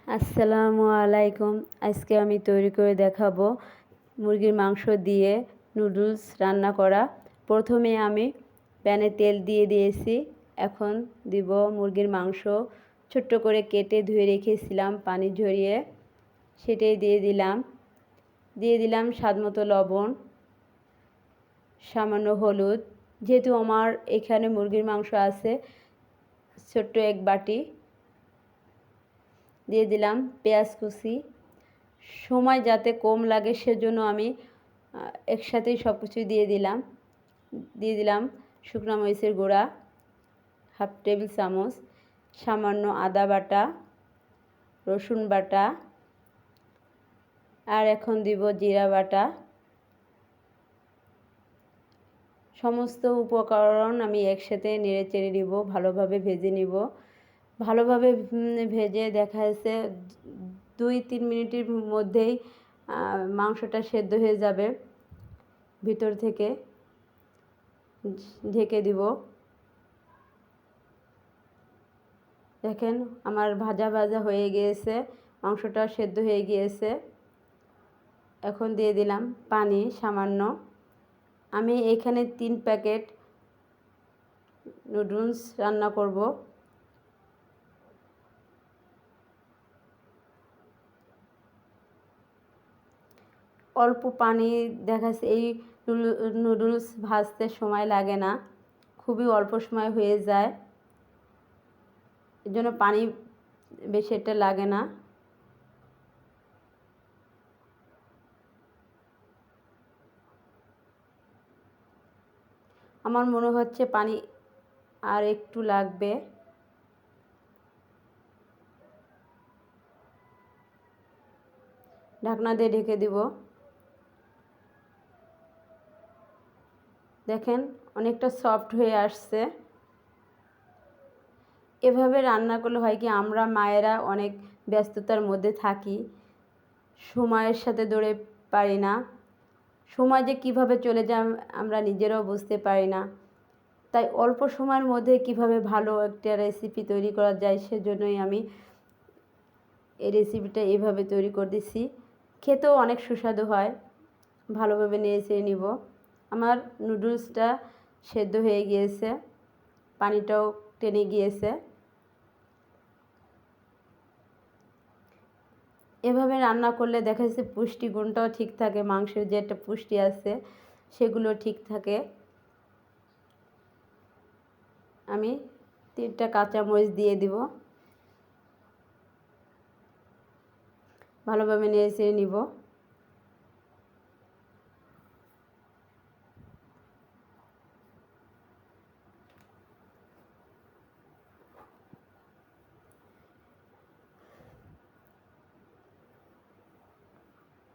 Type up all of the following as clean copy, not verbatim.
আসসালামু আলাইকুম। আজকে আমি তৈরি করে দেখাবো মুরগির মাংস দিয়ে নুডলস রান্না করা। প্রথমে আমি প্যানে তেল দিয়ে দিয়েছি। এখন দিব মুরগির মাংস ছোট্ট করে কেটে ধুয়ে রেখেছিলাম পানি ঝরিয়ে, সেটাই দিয়ে দিলাম স্বাদমতো লবণ, সামান্য হলুদ। যেহেতু আমার এখানে মুরগির মাংস আছে ছোট্ট এক বাটি, দিয়ে দিলাম পেঁয়াজ কুচি। সময় যাতে কম লাগে সেজন্য আমি একসাথেই সব কিছু দিয়ে দিলাম শুকনো মরিচের গুঁড়া হাফ টেবিল চামচ, সামান্য আদা বাটা, রসুন বাটা, আর এখন দিব জিরা বাটা। সমস্ত উপকরণ আমি একসাথে নেড়ে চেড়ে নিব, ভালোভাবে ভেজে নিব। ভালোভাবে ভেজে দেখা যাচ্ছে 2-3 মিনিটের মধ্যেই মাংসটা সেদ্ধ হয়ে যাবে। ভিতর থেকে ঢেকে দিব। দেখেন আমার ভাজা ভাজা হয়ে গিয়েছে, মাংসটা সেদ্ধ হয়ে গিয়েছে। এখন দিয়ে দিলাম পানি সামান্য। আমি এখানে 3 প্যাকেট নুডলস রান্না করব। অল্প পানি দেখাচ্ছে, এই নুডলস ভাজতে সময় লাগে না, খুবই অল্প সময় হয়ে যায়, এর জন্য পানি বেশি একটা লাগে না। আমার মনে হচ্ছে পানি আর একটু লাগবে। ঢাকনা দিয়ে ঢেকে দিব। দেখেন অনেকটা সফট হয়ে আসছে। এভাবে রান্না করলে হয় কি, আমরা মায়েরা অনেক ব্যস্ততার মধ্যে থাকি, সময়ের সাথে দৌড়ে পারি না। সময় যে কীভাবে চলে যায় আমরা নিজেরাও বুঝতে পারি না। তাই অল্প সময়ের মধ্যে কিভাবে ভালো একটা রেসিপি তৈরি করা যায় সেজন্যই আমি এই রেসিপিটা এভাবে তৈরি করে দিচ্ছি। খেতেও অনেক সুস্বাদু হয়। ভালোভাবে নেড়ে চেড়ে নিব। আমার নুডলসটা সেদ্ধ হয়ে গিয়েছে, পানিটাও টেনে গিয়েছে। এভাবে রান্না করলে দেখা যাচ্ছে পুষ্টিগুণটাও ঠিক থাকে, মাংসের যে একটা পুষ্টি আছে সেগুলো ঠিক থাকে। আমি 3টা কাঁচামরিচ দিয়ে দিব। ভালোভাবে নেড়ে চেড়ে নিব।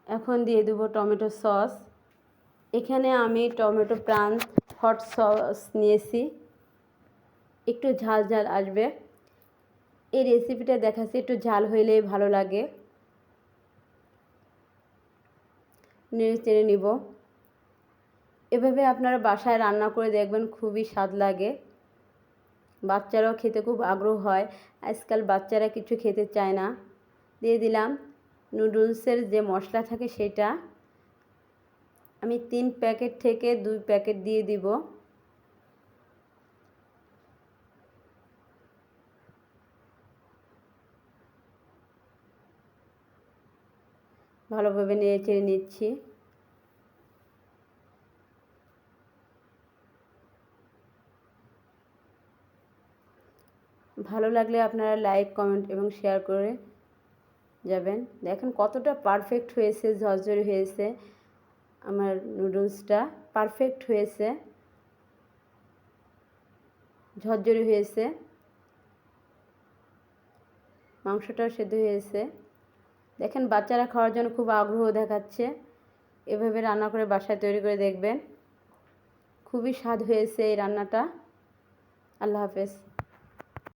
এখন দিয়ে দেব টমেটো সস। এখানে আমি টমেটো প্রাণ হট সস নিয়েছি, একটু ঝাল ঝাল আসবে। এই রেসিপিটা দেখাচ্ছি একটু ঝাল হইলেই ভালো লাগে। নেড়ে চেড়ে নিব। এভাবে আপনারা বাসায় রান্না করে দেখবেন, খুবই স্বাদ লাগে। বাচ্চারাও খেতে খুব আগ্রহ হয়। আজকাল বাচ্চারা কিছু খেতে চায় না। দিয়ে দিলাম নুডলসের যে মশলা থাকে সেটা। আমি 3 প্যাকেট থেকে 2 প্যাকেট দিয়ে দিব। ভালোভাবে নেড়ে চেড়ে নিচ্ছি। ভালো লাগলে আপনারা লাইক, কমেন্ট এবং শেয়ার করে যাবেন। দেখেন কতটা পারফেক্ট হয়েছে, ঝরঝরে হয়েছে। আমার নুডলসটা পারফেক্ট হয়েছে, ঝরঝরে হয়েছে। মাংসটাও সেদ্ধ হয়েছে। দেখেন বাচ্চারা খাওয়ার জন্য খুব আগ্রহ দেখাচ্ছে। এভাবে রান্না করে বাসায় তৈরি করে দেখবেন, খুবই স্বাদ হয়েছে এই রান্নাটা। আল্লাহ হাফেজ।